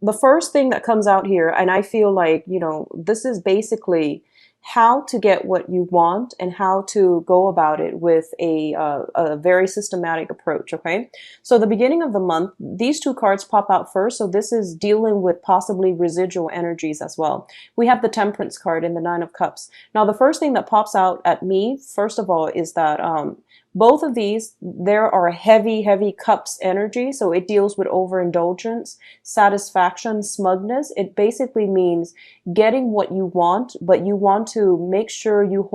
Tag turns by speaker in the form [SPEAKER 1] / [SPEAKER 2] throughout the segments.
[SPEAKER 1] the first thing that comes out here, and I feel like, this is basically how to get what you want and how to go about it with a very systematic approach. Okay. So the beginning of the month, these two cards pop out first. So this is dealing with possibly residual energies as well. We have the Temperance card and the Nine of Cups. Now, the first thing that pops out at me, first of all, is that, both of these, there are heavy, heavy cups energy. So it deals with overindulgence, satisfaction, smugness. It basically means getting what you want, but you want to make sure you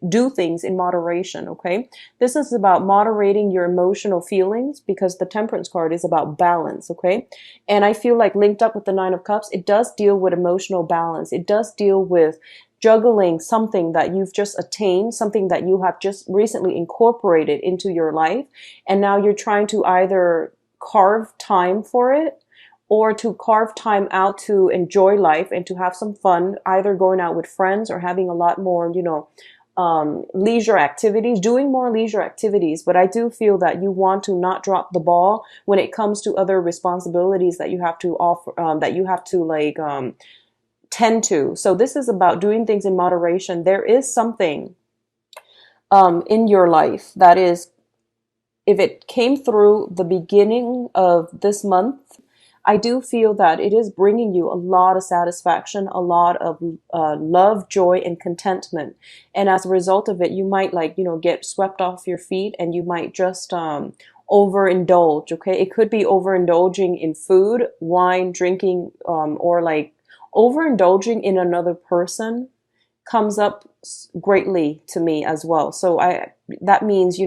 [SPEAKER 1] do things in moderation. Okay. This is about moderating your emotional feelings because the Temperance card is about balance. Okay. And I feel like linked up with the Nine of Cups, it does deal with emotional balance. It does deal with juggling something that you've just attained, something that you have just recently incorporated into your life. And now you're trying to either carve time for it or to carve time out to enjoy life and to have some fun, either going out with friends or having a lot more, leisure activities, doing more leisure activities. But I do feel that you want to not drop the ball when it comes to other responsibilities that you have to offer, that you have to tend to. So this is about doing things in moderation. There is something in your life that is, if it came through the beginning of this month, I do feel that it is bringing you a lot of satisfaction, a lot of love, joy, and contentment. And as a result of it, you might get swept off your feet and you might just overindulge. Okay. It could be overindulging in food, wine, drinking, or overindulging in another person comes up greatly to me as well. So that means,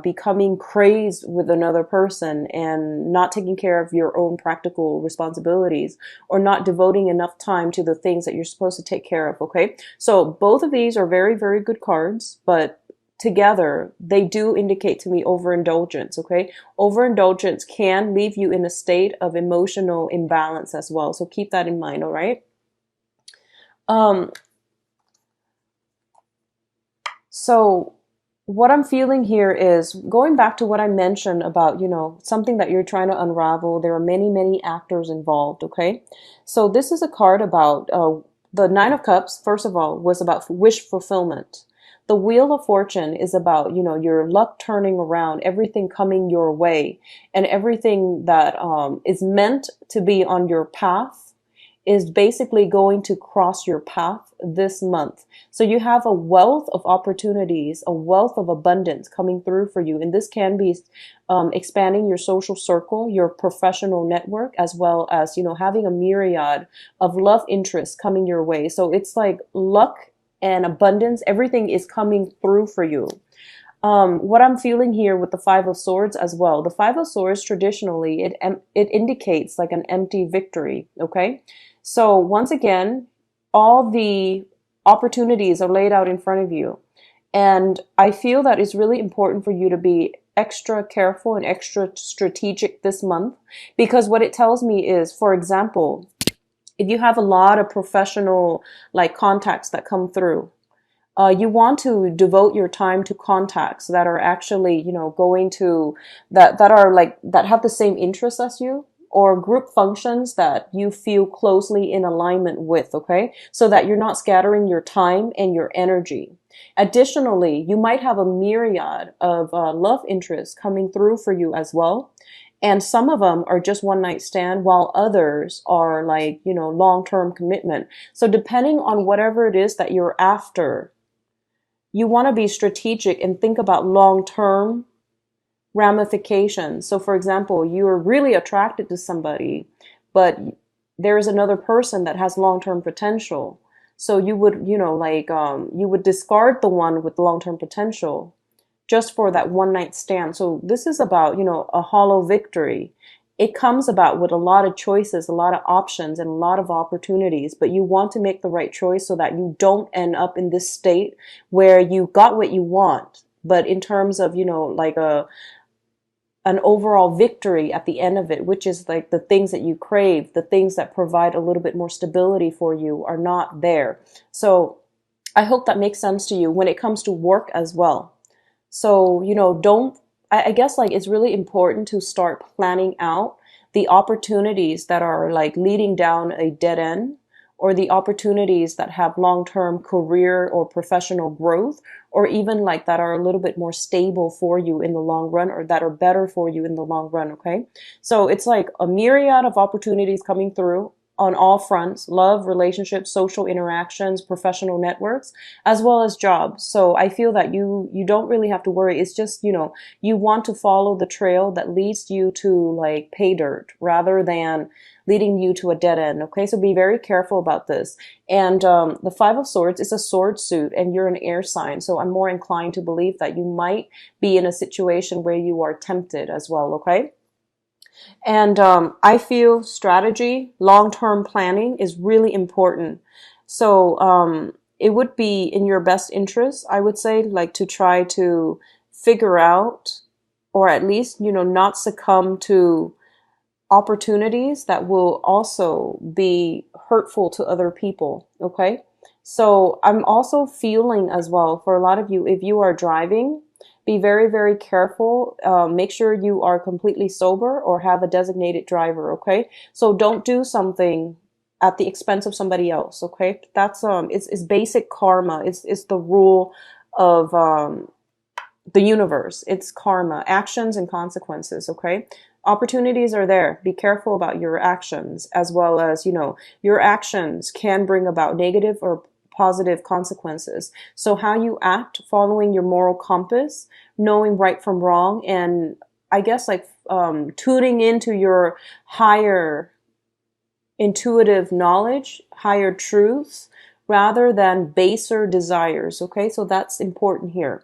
[SPEAKER 1] becoming crazed with another person and not taking care of your own practical responsibilities or not devoting enough time to the things that you're supposed to take care of. Okay. So both of these are very, very good cards, but together they do indicate to me overindulgence. Okay. Overindulgence can leave you in a state of emotional imbalance as well. So keep that in mind. All right. Um, So what I'm feeling here is going back to what I mentioned about, something that you're trying to unravel. There are many, many actors involved. Okay. So this is a card about, the Nine of Cups, first of all, was about wish fulfillment. The Wheel of Fortune is about, your luck turning around, everything coming your way, and everything that is meant to be on your path is basically going to cross your path this month. So you have a wealth of opportunities, a wealth of abundance coming through for you. And this can be expanding your social circle, your professional network, as well as, having a myriad of love interests coming your way. So it's like luck and abundance, everything is coming through for you. What I'm feeling here with the Five of Swords as well. The Five of Swords, traditionally, it indicates like an empty victory. Okay. So once again, all the opportunities are laid out in front of you. And I feel that it's really important for you to be extra careful and extra strategic this month, because what it tells me is, for example, if you have a lot of professional contacts that come through, you want to devote your time to contacts that are actually, going to, that are that have the same interests as you, or group functions that you feel closely in alignment with. Okay. So that you're not scattering your time and your energy. Additionally, you might have a myriad of love interests coming through for you as well. And some of them are just one night stand, while others are long-term commitment. So depending on whatever it is that you're after, you want to be strategic and think about long-term ramifications. So for example, you're really attracted to somebody, but there's another person that has long-term potential. So you would, you would discard the one with long-term potential just for that one night stand. So this is about, a hollow victory. It comes about with a lot of choices, a lot of options, and a lot of opportunities, but you want to make the right choice so that you don't end up in this state where you got what you want, but in terms of, an overall victory at the end of it, which is like the things that you crave, the things that provide a little bit more stability for you are not there. So I hope that makes sense to you when it comes to work as well. So, don't, I guess it's really important to start planning out the opportunities that are like leading down a dead end, or the opportunities that have long-term career or professional growth, or even like that are a little bit more stable for you in the long run, or that are better for you in the long run. Okay. So it's like a myriad of opportunities coming through on all fronts: love, relationships, social interactions, professional networks, as well as jobs. So I feel that you don't really have to worry. It's just, you want to follow the trail that leads you to like pay dirt rather than leading you to a dead end. Okay, so be very careful about this. And the Five of Swords is a sword suit, and you're an air sign, so I'm more inclined to believe that you might be in a situation where you are tempted as well. Okay. And I feel strategy, long-term planning is really important. So it would be in your best interest, I would say, like to try to figure out, or at least, not succumb to opportunities that will also be hurtful to other people. Okay. So I'm also feeling as well, for a lot of you, if you are driving, be very, very careful. Make sure you are completely sober or have a designated driver. Okay. So don't do something at the expense of somebody else. Okay. That's, it's basic karma. It's the rule of, the universe. It's karma, actions and consequences. Okay. Opportunities are there. Be careful about your actions, as well as, your actions can bring about negative or positive consequences. So how you act, following your moral compass, knowing right from wrong, and I guess like tuning into your higher intuitive knowledge, higher truths, rather than baser desires. Okay, so that's important here.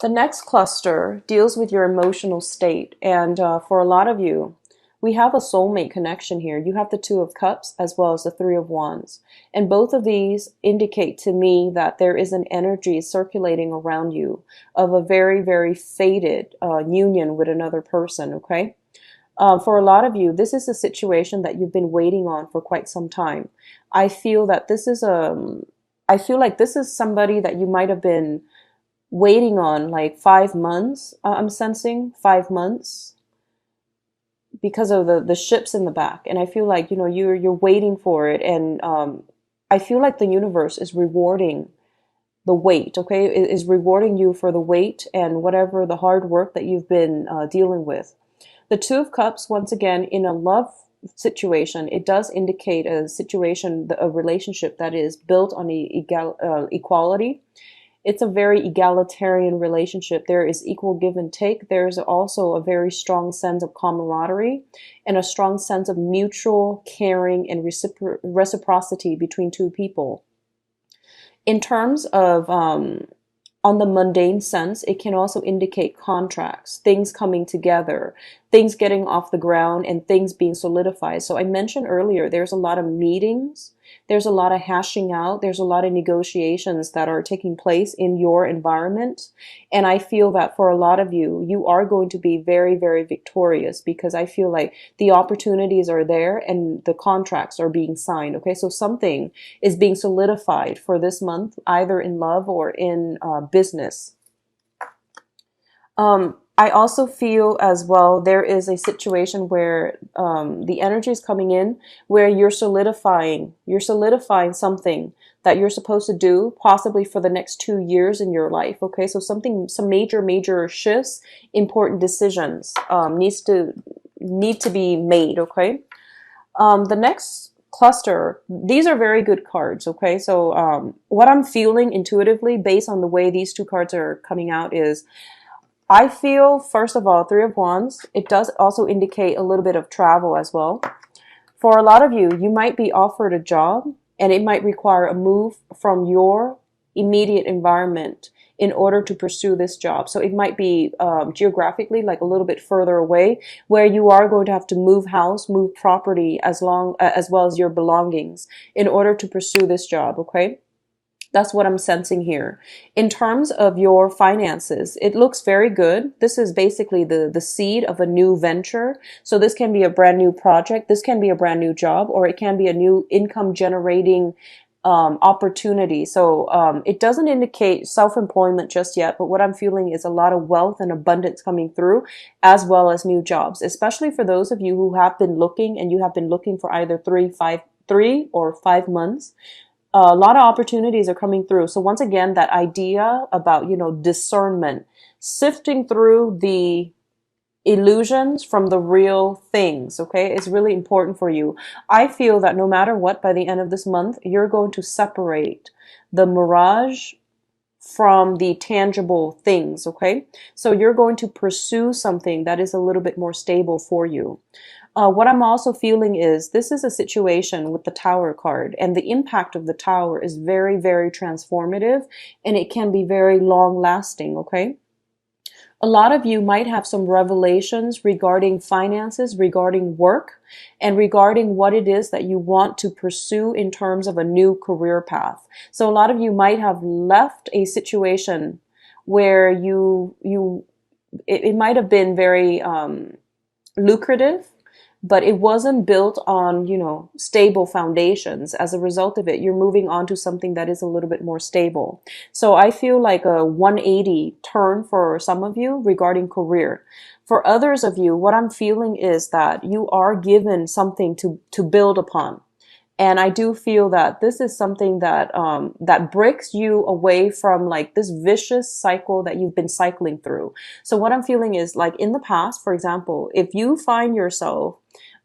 [SPEAKER 1] The next cluster deals with your emotional state. And for a lot of you, we have a soulmate connection here. You have the Two of Cups as well as the Three of Wands. And both of these indicate to me that there is an energy circulating around you of a very, very fated union with another person, okay? For a lot of you, this is a situation that you've been waiting on for quite some time. I feel that this is I feel like this is somebody that you might have been waiting on like 5 months. I'm sensing 5 months because of the ships in the back. And I feel like, you're waiting for it. And I feel like the universe is rewarding the wait, okay? It is rewarding you for the wait and whatever the hard work that you've been dealing with. The Two of Cups, once again, in a love situation, it does indicate a situation, a relationship that is built on equality. It's a very egalitarian relationship. There is equal give and take. There's also a very strong sense of camaraderie and a strong sense of mutual caring and reciprocity between two people. In terms of, on the mundane sense, it can also indicate contracts, things coming together, things getting off the ground, and things being solidified. So I mentioned earlier, there's a lot of meetings, there's a lot of hashing out, there's a lot of negotiations that are taking place in your environment. And I feel that for a lot of you, you are going to be very, very victorious, because I feel like the opportunities are there and the contracts are being signed. Okay, so something is being solidified for this month, either in love or in business. I also feel as well there is a situation where the energy is coming in where you're solidifying something that you're supposed to do possibly for the next 2 years in your life. Okay, so some major shifts, important decisions need to be made. Okay, the next cluster, these are very good cards. Okay, so what I'm feeling intuitively based on the way these two cards are coming out is, I feel, first of all, Three of Wands, it does also indicate a little bit of travel as well. For a lot of you, you might be offered a job, and it might require a move from your immediate environment in order to pursue this job. So it might be geographically like a little bit further away, where you are going to have to move house, move property, as well as your belongings in order to pursue this job. Okay. That's what I'm sensing here. In terms of your finances, it looks very good. This is basically the seed of a new venture. So this can be a brand new project. This can be a brand new job, or it can be a new income generating opportunity. So it doesn't indicate self-employment just yet, but what I'm feeling is a lot of wealth and abundance coming through, as well as new jobs, especially for those of you who have been looking and you have been looking for either 3 or 5 months. A lot of opportunities are coming through. So once again, that idea about, discernment, sifting through the illusions from the real things, okay, is really important for you. I feel that no matter what, by the end of this month, you're going to separate the mirage from the tangible things, okay? So you're going to pursue something that is a little bit more stable for you. What I'm also feeling is this is a situation with the Tower card, and the impact of the Tower is very, very transformative, and it can be very long lasting, okay? A lot of you might have some revelations regarding finances, regarding work, and regarding what it is that you want to pursue in terms of a new career path. So a lot of you might have left a situation where it might have been very lucrative, but it wasn't built on, stable foundations. As a result of it, you're moving on to something that is a little bit more stable. So I feel like a 180 turn for some of you regarding career. For others of you, what I'm feeling is that you are given something to build upon. And I do feel that this is something that that breaks you away from like this vicious cycle that you've been cycling through. So what I'm feeling is like in the past, for example, if you find yourself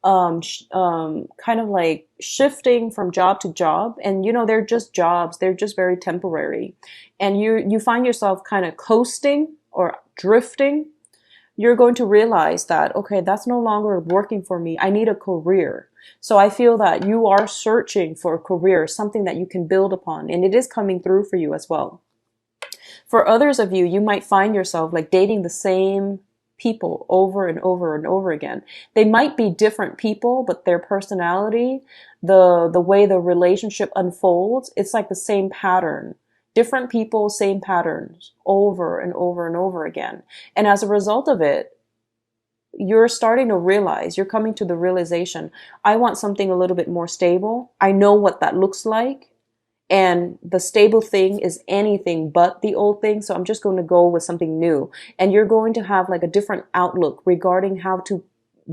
[SPEAKER 1] kind of like shifting from job to job, and they're just jobs, they're just very temporary, and you find yourself kind of coasting or drifting, you're going to realize that, okay, that's no longer working for me. I need a career. So I feel that you are searching for a career, something that you can build upon, and it is coming through for you as well. For others of you, you might find yourself like dating the same people over and over and over again. They might be different people, but their personality, the way the relationship unfolds, it's like the same pattern. Different people, same patterns over and over and over again. And as a result of it, you're starting to realize, you're coming to the realization, I want something a little bit more stable. I know what that looks like. And the stable thing is anything but the old thing. So I'm just going to go with something new. And you're going to have like a different outlook regarding how to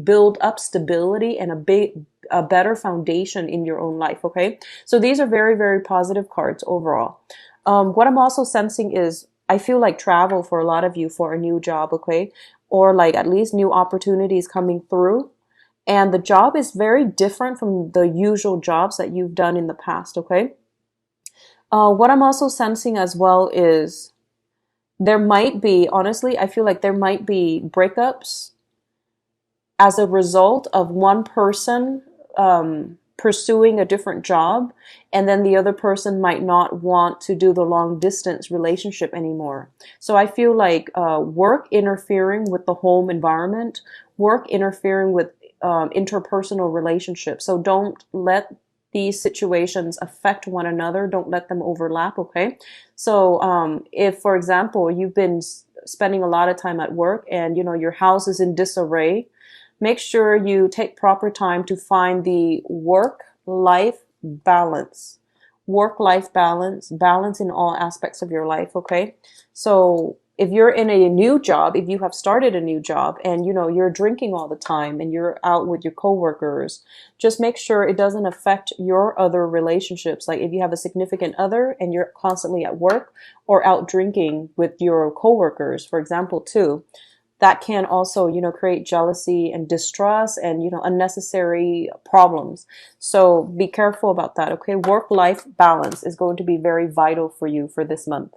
[SPEAKER 1] build up stability and a better foundation in your own life. Okay. So these are very, very positive cards overall. What I'm also sensing is I feel like travel for a lot of you for a new job. Okay. Or like at least new opportunities coming through. And the job is very different from the usual jobs that you've done in the past. Okay. What I'm also sensing as well is there might be, honestly, I feel like there might be breakups as a result of one person pursuing a different job, and then the other person might not want to do the long distance relationship anymore. So I feel like work interfering with the home environment, work interfering with interpersonal relationships. So don't let these situations affect one another. Don't let them overlap, okay? So if, for example, you've been spending a lot of time at work and, your house is in disarray, make sure you take proper time to find the work-life balance. Work-life balance, balance in all aspects of your life, okay? So if you're in a new job, if you have started a new job and you're drinking all the time and you're out with your coworkers, just make sure it doesn't affect your other relationships. Like if you have a significant other and you're constantly at work or out drinking with your coworkers, for example, too, that can also, create jealousy and distrust and, unnecessary problems. So be careful about that, okay? Work-life balance is going to be very vital for you for this month.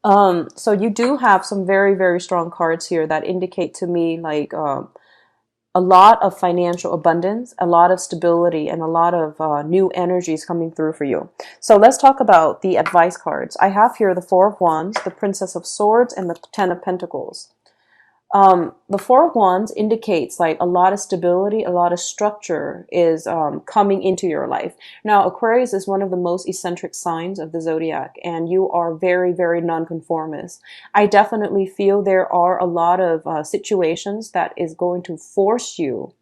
[SPEAKER 1] So you do have some very, very strong cards here that indicate to me like a lot of financial abundance, a lot of stability, and a lot of new energies coming through for you. So let's talk about the advice cards. I have here the Four of Wands, the Princess of Swords, and the Ten of Pentacles. The Four of Wands indicates like a lot of stability, a lot of structure is coming into your life. Now, Aquarius is one of the most eccentric signs of the zodiac, and you are very, very nonconformist. I definitely feel there are a lot of situations that is going to force you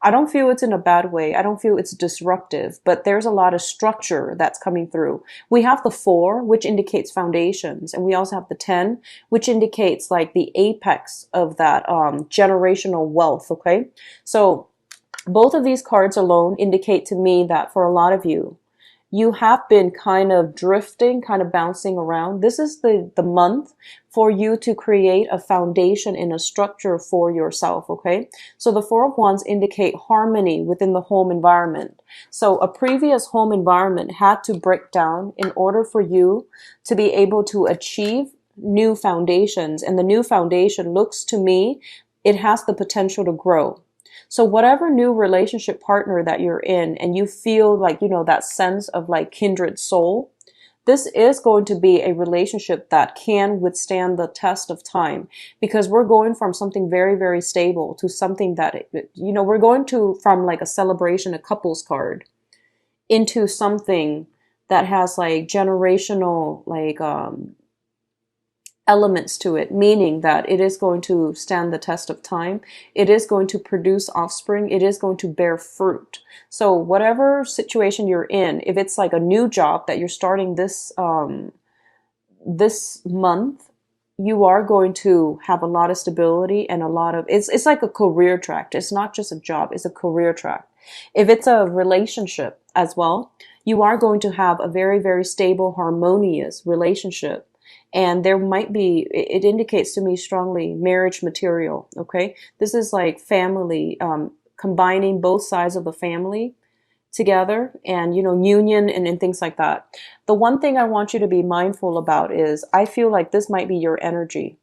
[SPEAKER 1] I don't feel it's in a bad way. I don't feel it's disruptive, but there's a lot of structure that's coming through. We have the 4, which indicates foundations, and we also have the 10, which indicates like the apex of that generational wealth, okay? So both of these cards alone indicate to me that for a lot of you, you have been kind of drifting, kind of bouncing around. This is the month for you to create a foundation and a structure for yourself, okay? So the 4 of Wands indicate harmony within the home environment. So a previous home environment had to break down in order for you to be able to achieve new foundations. And the new foundation looks to me, it has the potential to grow. So whatever new relationship partner that you're in and you feel like, you know, that sense of like kindred soul, this is going to be a relationship that can withstand the test of time, because we're going from something very, very stable to something that, you know, we're going to from like a celebration, a couples card, into something that has like generational, like, elements to it, meaning that it is going to stand the test of time. It is going to produce offspring. It is going to bear fruit. So whatever situation you're in, if it's like a new job that you're starting this month, you are going to have a lot of stability and a lot of, it's like a career track. It's not just a job, it's a career track. If it's a relationship as well, you are going to have a very, very stable, harmonious relationship. And there might be, it indicates to me strongly, marriage material, okay? This is like family, combining both sides of the family together and, you know, union and things like that. The one thing I want you to be mindful about is I feel like this might be your energy.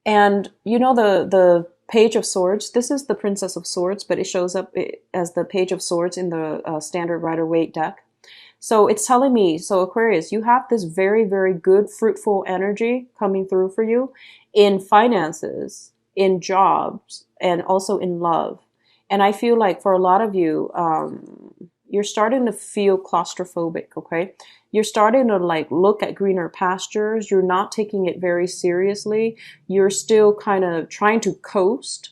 [SPEAKER 1] And, you know, the Page of Swords, this is the Princess of Swords, but it shows up as the Page of Swords in the standard Rider-Waite deck. So it's telling me, so Aquarius, you have this very, very good, fruitful energy coming through for you in finances, in jobs, and also in love. And I feel like for a lot of you, you're starting to feel claustrophobic, okay? You're starting to like look at greener pastures. You're not taking it very seriously. You're still kind of trying to coast,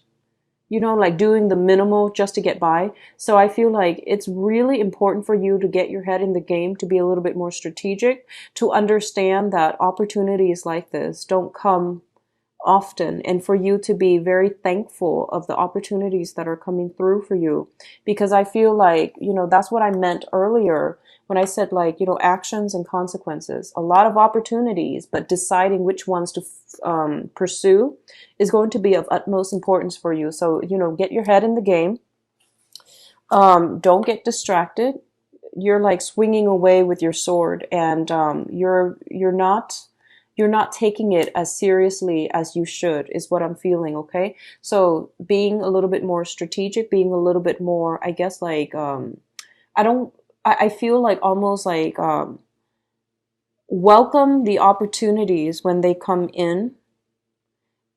[SPEAKER 1] you know, like doing the minimal just to get by. So I feel like it's really important for you to get your head in the game, to be a little bit more strategic, to understand that opportunities like this don't come often, and for you to be very thankful of the opportunities that are coming through for you. Because I feel like, you know, that's what I meant earlier when I said, like, you know, actions and consequences, a lot of opportunities, but deciding which ones to pursue is going to be of utmost importance for you. So, you know, get your head in the game. Don't get distracted. You're like swinging away with your sword, and you're not taking it as seriously as you should, is what I'm feeling, okay? So being a little bit more strategic, being a little bit more, I guess, like, I feel like almost like, welcome the opportunities when they come in,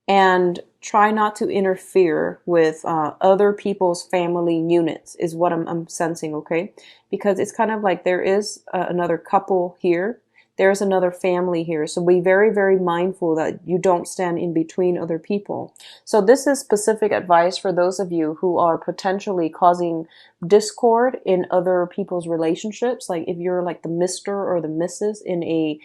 [SPEAKER 1] and try not to interfere with other people's family units, is what I'm sensing, okay? Because it's kind of like there is another couple here. There's another family here. So be very, very mindful that you don't stand in between other people. So this is specific advice for those of you who are potentially causing discord in other people's relationships. Like if you're like the Mr. or the Mrs. in a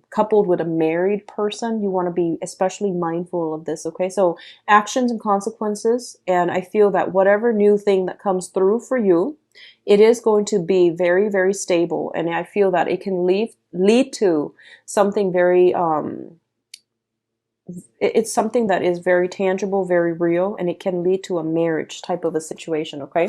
[SPEAKER 1] coupled with a married person, you want to be especially mindful of this, okay? So actions and consequences. And I feel that whatever new thing that comes through for you, it is going to be very, very stable. And I feel that it can lead to something very, it's something that is very tangible, very real, and it can lead to a marriage type of a situation, okay?